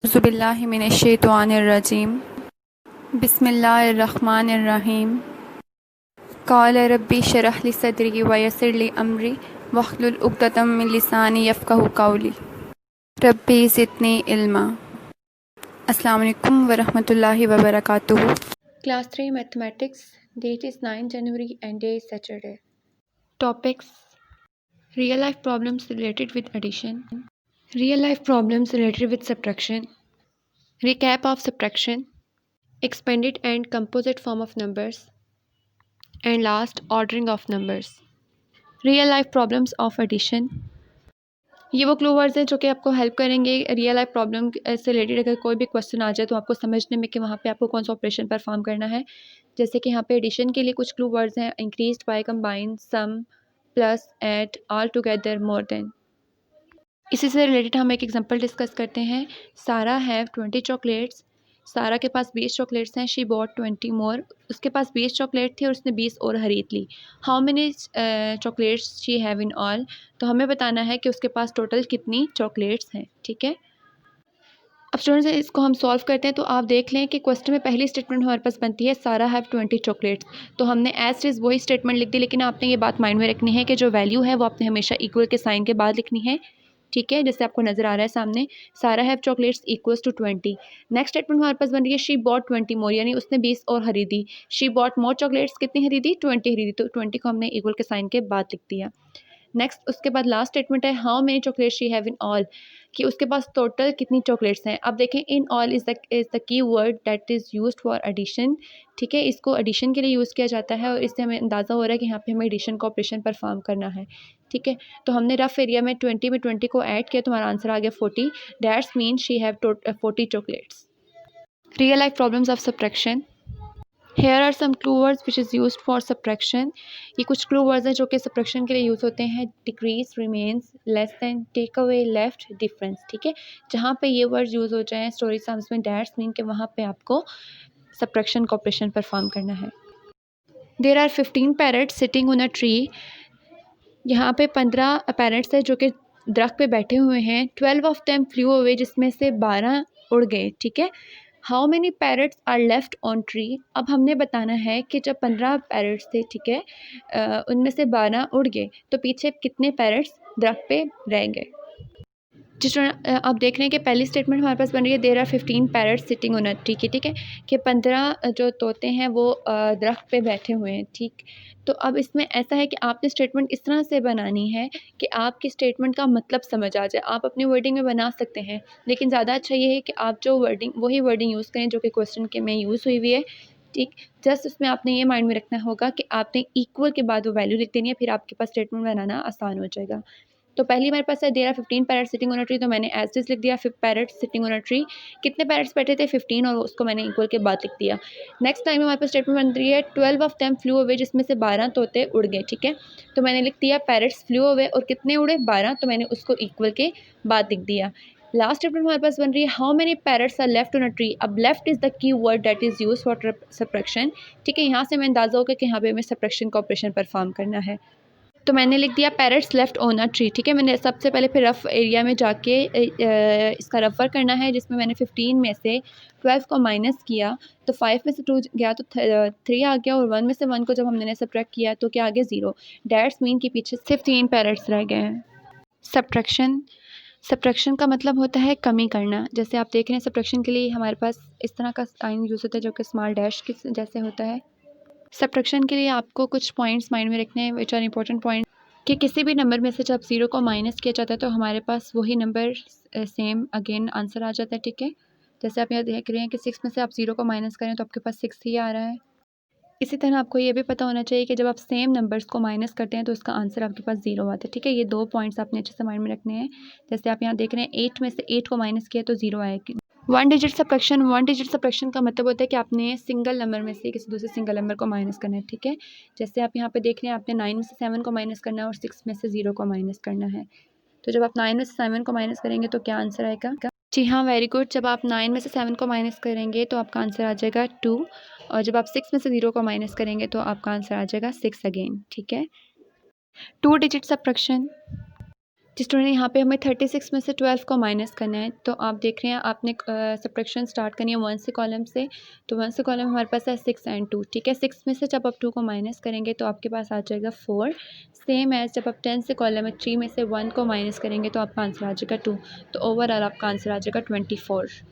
औज़ुबिल्लाहि मिनश्शैतानिर्रजीम बिस्मिल्लाहिर्रहमानिर्रहीम क़ाल रब्बि इश्रह ली सदरी व यस्सिर ली अमरी वहलुल उक़दतम मिन लिसानी यफ़क़हू क़ौली रब्बी ज़िदनी इल्मा। अस्सलामु अलैकुम व रहमतुल्लाहि व बरकातुहू। Class 3 Mathematics. Date is 9 January and day is Saturday. Topics: Real life problems related with addition, real life problems related with subtraction, recap of subtraction, expanded and composite form of numbers, and last ordering of numbers. Real life problems of addition, ये वो clue words हैं जो कि आपको help करेंगे real life problem से related. अगर कोई भी क्वेश्चन आ जाए तो आपको समझने में कि वहाँ पे आपको कौन सा ऑपरेशन परफॉर्म करना है। जैसे कि यहाँ पे एडिशन के लिए कुछ क्लू वर्ड्स हैं: increase by, combine, sum, plus, add, all together, more than. इसी से रिलेटेड हम एक एग्जांपल डिस्कस करते हैं। सारा हैव 20 चॉकलेट्स। सारा के पास 20 चॉकलेट्स हैं। शी बॉट 20 मोर। उसके पास 20 चॉकलेट थी और उसने 20 और खरीद ली। How many chocolates she have in all. तो हमें बताना है कि उसके पास टोटल कितनी चॉकलेट्स हैं। ठीक है, अब स्टूडेंट्स इसको हम सॉल्व करते हैं। तो आप देख लें कि क्वेश्चन में पहली स्टेटमेंट हमारे पास बनती है सारा हैव 20 चॉकलेट्स। तो हमने एज इज़ वही स्टेटमेंट लिख दी, लेकिन आपने ये बात माइंड में रखनी है कि जो वैल्यू है वो आपने हमेशा इक्वल के साइन के बाद लिखनी है। ठीक है, जैसे आपको नज़र आ रहा है सामने, Sara have chocolates equals to 20। Next statement हमारे पास बन रही है शी बॉट 20 मोर, यानी उसने 20 और खरीदी। शी बॉट मोर चॉकलेट्स, कितनी खरीदी? 20 खरीदी। तो 20 को हमने इक्वल के साइन के बाद लिख दिया। नेक्स्ट उसके बाद लास्ट स्टेटमेंट है how many chocolates she have in all, कि उसके पास टोटल कितनी चॉकलेट्स हैं। अब देखें, in all is the key word that is used for addition. ठीक है, इसको एडिशन के लिए यूज़ किया जाता है और इससे हमें अंदाज़ा हो रहा है कि यहाँ पे हमें एडिशन का ऑपरेशन परफॉर्म करना है। ठीक है, तो हमने रफ एरिया में 20 को ऐड किया तो हमारा आंसर आ गया 40। That's mean she have 40 chocolates. Real life problems of subtraction. Here are some clue words which is used for subtraction. ये कुछ क्लू वर्ड्स हैं जो कि सब्ट्रैक्शन के लिए यूज़ होते हैं: decrease, remains, less than, take away, left, difference. ठीक है, जहाँ पे ये वर्ड्स यूज़ हो जाएँ स्टोरी सम्स में, दैट्स मीन कि वहाँ पे आपको सब्ट्रैक्शन का ऑपरेशन परफॉर्म करना है। There are 15 parrots sitting on a tree. यहाँ पे 15 पैरट्स हैं जो कि दरख्त पे बैठे हुए हैं। 12 ऑफ देम फ्लू अवे, जिसमें से 12 उड़ गए। ठीक है, how many parrots are left on tree. अब हमने बताना है कि जब 15 पैरट्स थे, ठीक है, उनमें से 12 उड़ गए तो पीछे कितने पैरट्स दरख्त पे रह गए। जिस तरह आप देख रहे हैं कि पहली स्टेटमेंट हमारे पास बन रही है there are 15 parrots sitting on a tree की। ठीक है, कि 15 जो तोते हैं वो दरख्त पे बैठे हुए हैं। ठीक, तो अब इसमें ऐसा है कि आपने स्टेटमेंट इस तरह से बनानी है कि आपकी स्टेटमेंट का मतलब समझ आ जाए। आप अपनी वर्डिंग में बना सकते हैं, लेकिन ज़्यादा अच्छा ये है कि आप जो वर्डिंग वही वर्डिंग यूज़ करें जो कि क्वेश्चन के में यूज़ हुई हुई है। ठीक, जस्ट उसमें आपने ये माइंड में रखना होगा कि आपने इक्वल के बाद वो वैल्यू लिख देनी है, फिर आपके पास स्टेटमेंट बनाना आसान हो जाएगा। तो पहली हमारे पास है there are 15 parrots sitting on a tree, तो मैंने एज इट इज लिख दिया parrots sitting on a tree. कितने पैरट्स बैठे थे? 15, और उसको मैंने इक्वल के बाद लिख दिया। नेक्स्ट टाइम हमारे पास स्टेटमेंट बन रही है 12 ऑफ देम फ्लू अवे, जिसमें से 12 तोते उड़ गए। ठीक है, तो मैंने लिख दिया पैरट्स फ्लू अवे, और कितने उड़े? 12, तो मैंने उसको इक्वल के बाद लिख दिया। लास्ट स्टेटमेंट हमारे पास बन रही है how many parrots are left on a tree. अब left is the key word that is use for subtraction. ठीक है, यहाँ से मैं अंदाज़ा होगा कि यहाँ पे हमें सब्ट्रैक्शन का ऑपरेशन परफॉर्म करना है। तो मैंने लिख दिया parrots left on a tree. ठीक है, मैंने सबसे पहले फिर रफ़ एरिया में जाके इसका रफ़र करना है, जिसमें मैंने 15 में से 12 को माइनस किया तो 5 में से 2 गया तो 3 आ गया, और 1 में से 1 को जब हमने सब्ट्रैक्ट किया तो क्या आ गया? 0। दैट्स मीन कि पीछे सिर्फ 3 पैरट्स रह गए हैं। सब्ट्रैक्शन, सब्ट्रैक्शन का मतलब होता है कमी करना। जैसे आप देख रहे हैं सब्ट्रैक्शन के लिए हमारे पास इस तरह का साइन यूज़ होता है जो कि स्मॉल डैश के जैसे होता है। सब्ट्रैक्शन के लिए आपको कुछ पॉइंट्स माइंड में रखने हैं विच आर इंपॉर्टेंट पॉइंट, कि किसी भी नंबर में से जब 0 को माइनस किया जाता है तो हमारे पास वही नंबर सेम अगेन आंसर आ जाता है। ठीक है, जैसे आप यहाँ देख रहे हैं कि 6 में से आप 0 को माइनस करें तो आपके पास 6 ही आ रहा है। इसी तरह आपको ये भी पता होना चाहिए कि जब आप सेम नंबर्स को माइनस करते हैं तो उसका आंसर आपके पास 0 आता है। ठीक है, ये 2 पॉइंट्स आपने अच्छे से माइंड में रखने हैं। जैसे आप यहाँ देख रहे हैं 8 में से 8 को माइनस किया तो 0 आएगी। 1 डिजिट सब्ट्रैक्शन, 1 डिजिट सब्ट्रैक्शन का मतलब होता है कि आपने सिंगल नंबर में से किसी दूसरे सिंगल नंबर को माइनस करना है। ठीक है, जैसे आप यहाँ पे देख रहे हैं आपने 9 में से 7 को माइनस करना है और 6 में से 0 को माइनस करना है। तो जब आप 9 में से 7 को माइनस करेंगे तो क्या आंसर आएगा? जी हाँ, वेरी गुड। जब आप 9 में से 7 को माइनस करेंगे तो आपका आंसर आ जाएगा 2, और जब आप 6 में से 0 को माइनस करेंगे तो आपका आंसर आ जाएगा 6 अगेन। ठीक है, 2 डिजिट सब्ट्रैक्शन, स्टूडेंट यहाँ पे हमें 36 में से 12 को माइनस करना है। तो आप देख रहे हैं आपने सब्ट्रैक्शन स्टार्ट करनी है 1 से कॉलम से। तो 1 से कॉलम हमारे पास है 6 एंड 2, ठीक है। 6 में से जब आप 2 को माइनस करेंगे तो आपके पास आ जाएगा 4। सेम एज जब आप 10 से कॉलम में 3 में से 1 को माइनस करेंगे तो आपका आंसर आ जाएगा 2। तो ओवरऑल आपका आंसर आ जाएगा 24।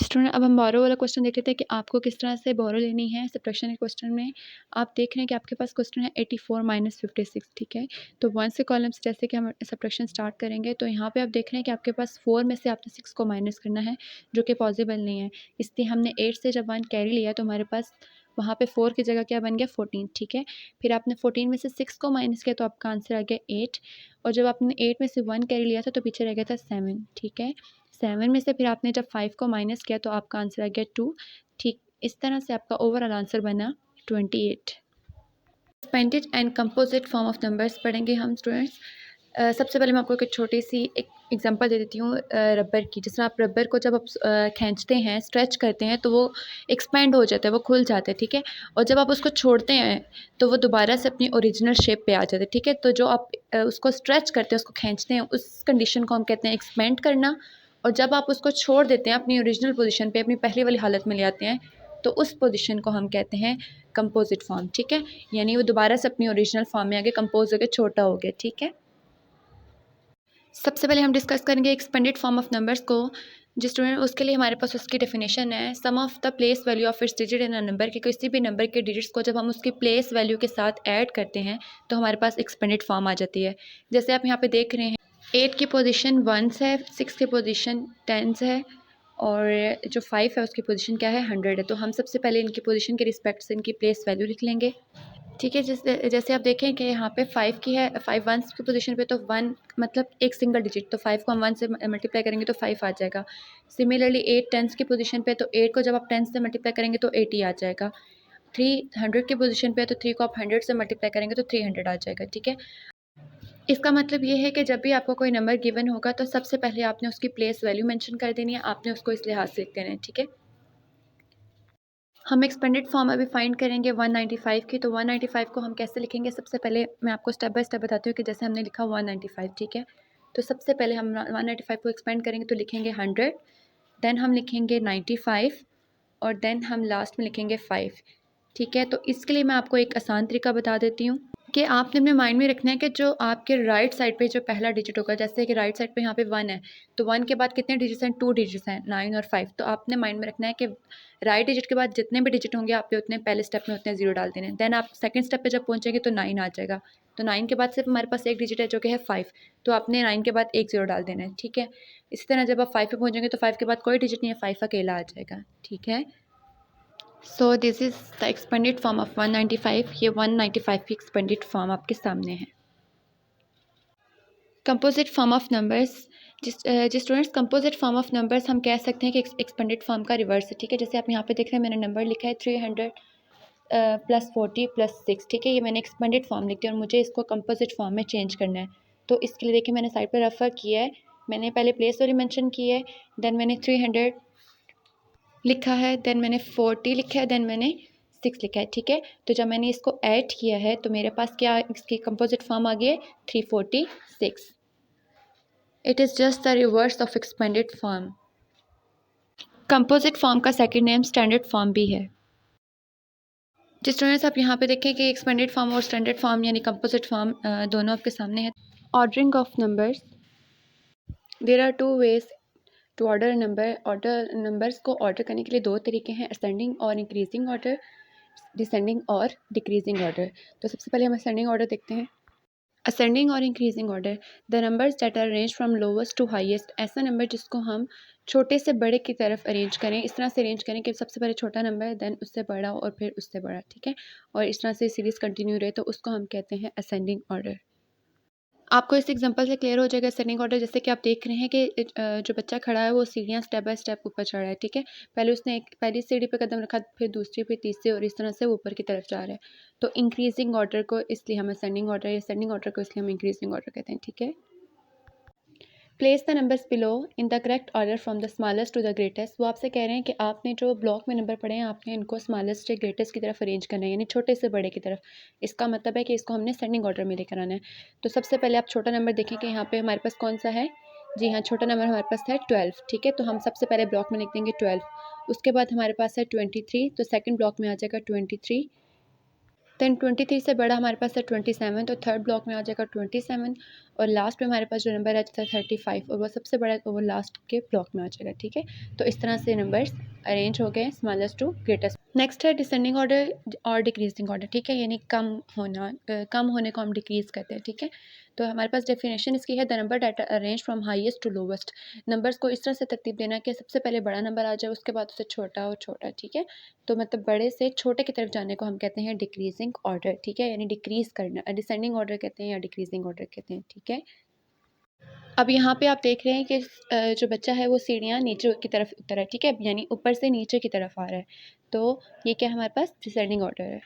स्टूडेंट अब हम बोरो वाला क्वेश्चन देख लेते हैं कि आपको किस तरह से बोरो लेनी है। सब्ट्रैक्शन के क्वेश्चन में आप देख रहे हैं कि आपके पास क्वेश्चन है 84 माइनस 56, ठीक है। तो 1 से कॉलम से जैसे कि हम सब्ट्रैक्शन स्टार्ट करेंगे तो यहाँ पे आप देख रहे हैं कि आपके पास 4 में से आपने 6 को माइनस करना है, जो कि पॉसिबल नहीं है। इसलिए हमने 8 से जब 1 कैरी लिया तो हमारे पास वहाँ पे 4 की जगह क्या बन गया 14, ठीक है। फिर आपने 14 में से 6 को माइनस किया तो आपका आंसर आ गया 8। और जब आपने 8 में से 1 कैरी लिया था तो पीछे रह गया था 7, ठीक है। 7 में से फिर आपने जब 5 को माइनस किया तो आपका आंसर आ गया 2। ठीक इस तरह से आपका ओवरऑल आंसर बना 28। Expanded and composite form of numbers पढ़ेंगे हम स्टूडेंट्स। सबसे पहले मैं आपको एक छोटी सी एक एग्जांपल दे देती हूँ रबर की। जिस तरह आप रबर को जब आप खींचते हैं, स्ट्रेच करते हैं तो वो एक्सपेंड हो जाता है, वो खुल जाता है, ठीक है। और जब आप उसको छोड़ते हैं तो वो दोबारा से अपनी ओरिजिनल शेप पे आ जाता है, ठीक है। तो जो आप उसको स्ट्रेच करते हैं, उसको खींचते हैं, उस कंडीशन को हम कहते हैं एक्सपेंड करना। और जब आप उसको छोड़ देते हैं अपनी ओरिजिनल पोजीशन पे, अपनी पहली वाली हालत में ले आते हैं, तो उस पोजीशन को हम कहते हैं कंपोजिट फॉर्म, ठीक है। यानी वो दोबारा से अपनी ओरिजिनल फॉर्म में आगे कंपोज हो गया, छोटा हो गया, ठीक है। सबसे पहले हम डिस्कस करेंगे एक्सपेंडेड फॉर्म ऑफ नंबर्स को। जिस स्टूडेंट उसके लिए हमारे पास उसकी डेफिनेशन है, sum of the place value of its digit in a number, कि किसी भी नंबर के डिजिट्स को जब हम उसकी प्लेस वैल्यू के साथ ऐड करते हैं तो हमारे पास एक्सपेंडेड फॉर्म आ जाती है। जैसे आप यहाँ पे देख रहे हैं 8 की पोजीशन 1 है, 6 की पोजीशन 10 है, और जो 5 है उसकी पोजीशन क्या है 100 है। तो हम सबसे पहले इनकी पोजीशन के रिस्पेक्ट से इनकी प्लेस वैल्यू लिख लेंगे, ठीक है। जैसे जैसे आप देखें कि यहाँ पे 5 की है, 5 1 की पोजीशन पे, तो 1 मतलब एक सिंगल डिजिट, तो 5 को हम 1 से मल्टीप्लाई करेंगे तो 5 आ जाएगा। सिमिलरली 8 10 की पोजीशन पे, तो 8 को जब आप 10 से मल्टीप्लाई करेंगे तो 80 आ जाएगा। 3 100 की पोजीशन पे है, तो 3 को आप 100 से मल्टीप्लाई करेंगे तो 300 आ जाएगा, ठीक है। इसका मतलब ये है कि जब भी आपको कोई नंबर गिवन होगा तो सबसे पहले आपने उसकी प्लेस वैल्यू मेंशन कर देनी है, आपने उसको इस लिहाज से लिख देना है, ठीक है। हम एक्सपेंडेड फॉर्म अभी फाइंड करेंगे 195 की। तो 195 को हम कैसे लिखेंगे, सबसे पहले मैं आपको स्टेप बाय स्टेप बताती हूँ कि जैसे हमने लिखा 195, ठीक है। तो सबसे पहले हम 195 को एक्सपेंड करेंगे तो लिखेंगे 100, देन हम लिखेंगे 95, और देन हम लास्ट में लिखेंगे 5, ठीक है। तो इसके लिए मैं आपको एक आसान तरीका बता देती हूँ कि आपने अपने माइंड में रखना है कि जो आपके राइट साइड पे जो पहला डिजिट होगा, जैसे कि राइट साइड पे यहाँ पे 1 है, तो 1 के बाद कितने डिजिट्स हैं, 2 डिजिट्स हैं, 9 और 5। तो आपने माइंड में रखना है कि राइट डिजिट के बाद जितने भी डिजिट होंगे आपके उतने पहले स्टेप में उतने जीरो डाल देने हैं। देन आप सेकंड स्टेप पे जब पहुँचेंगे तो 9 आ जाएगा। तो 9 के बाद सिर्फ हमारे पास एक डिजिट है जो कि है 5, तो आपने 9 के बाद एक जीरो डाल देना है, ठीक है। इसी तरह जब आप 5 पे पहुँचेंगे तो 5 के बाद कोई डिजिट नहीं है, 5 अकेला आ जाएगा, ठीक है। So this is the expanded form of 195। ये 195 की एक्सपेंडेड फॉर्म आपके सामने है। कंपोजिट फॉर्म ऑफ नंबर्स, जिस students composite form of numbers हम कह सकते हैं कि एक्सपेंडेड फॉर्म का रिवर्स है, ठीक है। जैसे आप यहाँ पे देख रहे हैं मैंने नंबर लिखा है 300 प्लस 40 प्लस 6, ठीक है। ये मैंने एक्सपेंडेड फॉर्म लिख दिया और मुझे इसको कंपोजिट फॉर्म में चेंज करना है। तो इसके लिए देखिए मैंने साइड पर रेफर किया है, मैंने पहले प्लेस वैल्यू मेंशन की है, देन मैंने 300 लिखा है, देन मैंने 40 लिखा है, देन मैंने 6 लिखा है, ठीक है। तो जब मैंने इसको ऐड किया है तो मेरे पास क्या इसकी कंपोजिट फॉर्म आ गई है 346। It is just the reverse of expanded form. Composite form का सेकंड नेम स्टैंडर्ड फॉर्म भी है। जिस स्टूडेंट्स आप यहाँ पे देखें कि एक्सपेंडेड फॉर्म और स्टैंडर्ड फॉर्म यानी कंपोजिट फॉर्म दोनों आपके सामने है। Ordering of numbers, there are 2 ways to order numbers को ऑर्डर करने के लिए 2 तरीके हैं, असेंडिंग और इंक्रीजिंग ऑर्डर, डिसेंडिंग और डिक्रीजिंग ऑर्डर। तो सबसे पहले हम असेंडिंग ऑर्डर देखते हैं। असेंडिंग और increasing order, the numbers that are arrange from lowest to highest, ऐसा नंबर जिसको हम छोटे से बड़े की तरफ अरेंज करें, इस तरह से अरेंज करें कि सबसे पहले छोटा नंबर, देन उससे बड़ा और फिर उससे बड़ा, ठीक है। और इस तरह से सीरीज़ कंटिन्यू रहे तो उसको हम कहते हैं असेंडिंग ऑर्डर। आपको इस एग्जांपल से क्लियर हो जाएगा असेंडिंग ऑर्डर। जैसे कि आप देख रहे हैं कि जो बच्चा खड़ा है वो सीढ़ियाँ स्टेप बाय स्टेप ऊपर चढ़ रहा है, ठीक है। पहले उसने एक पहली सीढ़ी पे कदम रखा, फिर दूसरी पे, तीसरी, और इस तरह से ऊपर की तरफ जा रहा है। तो इंक्रीजिंग ऑर्डर को इसलिए हम असेंडिंग ऑर्डर, असेंडिंग ऑर्डर को इसलिए हम इंक्रीजिंग ऑर्डर कहते हैं, ठीक है। Place the numbers below in the correct order from the smallest to the greatest. वो आपसे कह रहे हैं कि आपने जो ब्लॉक में नंबर पढ़े हैं आपने इनको स्मॉलेस्ट से ग्रेटेस्ट की तरफ अरेंज करना है, यानी छोटे से बड़े की तरफ। इसका मतलब है कि इसको हमने सेंडिंग ऑर्डर में लेकर आना है। तो सबसे पहले आप छोटा नंबर देखें कि यहाँ पे हमारे पास कौन सा है। जी हाँ, छोटा नंबर हमारे पास है 12, ठीक है। तो हम सबसे पहले ब्लॉक में लिख देंगे 12। उसके बाद हमारे पास है 23, तो सेकेंड ब्लॉक में आ जाएगा 23। देन 23 से बड़ा हमारे पास है 27, तो थर्ड ब्लॉक में आ जाएगा 27। और लास्ट में हमारे पास जो नंबर है 35, और वो सबसे बड़ा है तो वो लास्ट के ब्लॉक में आ जाएगा, ठीक है। तो इस तरह से नंबर्स अरेंज हो गए स्मॉलेस्ट टू ग्रेटेस्ट। नेक्स्ट है डिसेंडिंग ऑर्डर और डिक्रीजिंग ऑर्डर, ठीक है, यानी कम होने को हम डिक्रीज करते हैं, ठीक है। तो हमारे पास डेफिनेशन इसकी है, the number that arrange from highest to lowest. Numbers को इस तरह से तरतीब देना कि सबसे पहले बड़ा नंबर आ जाए, उसके बाद उससे छोटा और छोटा, ठीक है। तो मतलब बड़े से छोटे की तरफ जाने को हम कहते हैं डिक्रीजिंग ऑर्डर, ठीक है, यानी डिक्रीज करना। डिसेंडिंग ऑर्डर कहते हैं या डिक्रीजिंग ऑर्डर कहते हैं, ठीक है। अब यहाँ पे आप देख रहे हैं कि जो बच्चा है वो सीढ़ियाँ नीचे की तरफ उतर रहा है, ठीक है, यानी ऊपर से नीचे की तरफ आ रहा है। तो ये क्या हमारे पास डिसेंडिंग ऑर्डर है।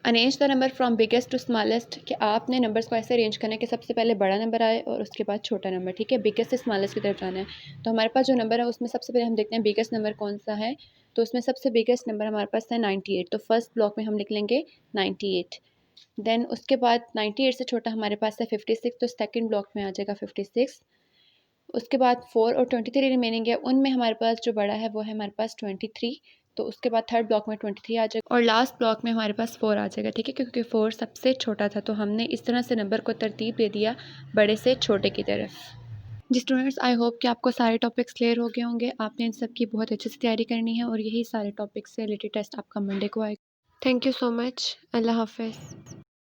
Arrange the number from biggest to smallest, कि आपने नंबर्स को ऐसे अरेंज करना है कि सबसे पहले बड़ा नंबर आए और उसके बाद छोटा नंबर, ठीक है। बिगेस्ट से स्मॉलेस्ट की तरफ जाना है। तो हमारे पास जो नंबर है उसमें सबसे पहले हम देखते हैं बिगेस्ट नंबर कौन सा है। तो उसमें सबसे बिगेस्ट नंबर हमारे पास है 98। तो फर्स्ट ब्लॉक में हम लिख लेंगे 98। देन उसके बाद 98 से छोटा हमारे पास है 56, तो सेकेंड ब्लॉक में आ जाएगा 56। उसके बाद 4 और 23 रिमेनिंग है, उनमें हमारे पास जो बड़ा है वो है हमारे पास 23। तो उसके बाद थर्ड ब्लॉक में 23 आ जाएगा और लास्ट ब्लॉक में हमारे पास 4 आ जाएगा, ठीक है, क्योंकि 4 सबसे छोटा था। तो हमने इस तरह से नंबर को तरतीब दे दिया बड़े से छोटे की तरफ। जी स्टूडेंट्स, आई होप कि आपको सारे टॉपिक्स क्लियर हो गए होंगे। आपने इन सब की बहुत अच्छे से तैयारी करनी है और यही सारे टॉपिक्स से रिलेटेड टेस्ट आपका मंडे को आएगा। Thank you so much. अल्लाह हाफिज़।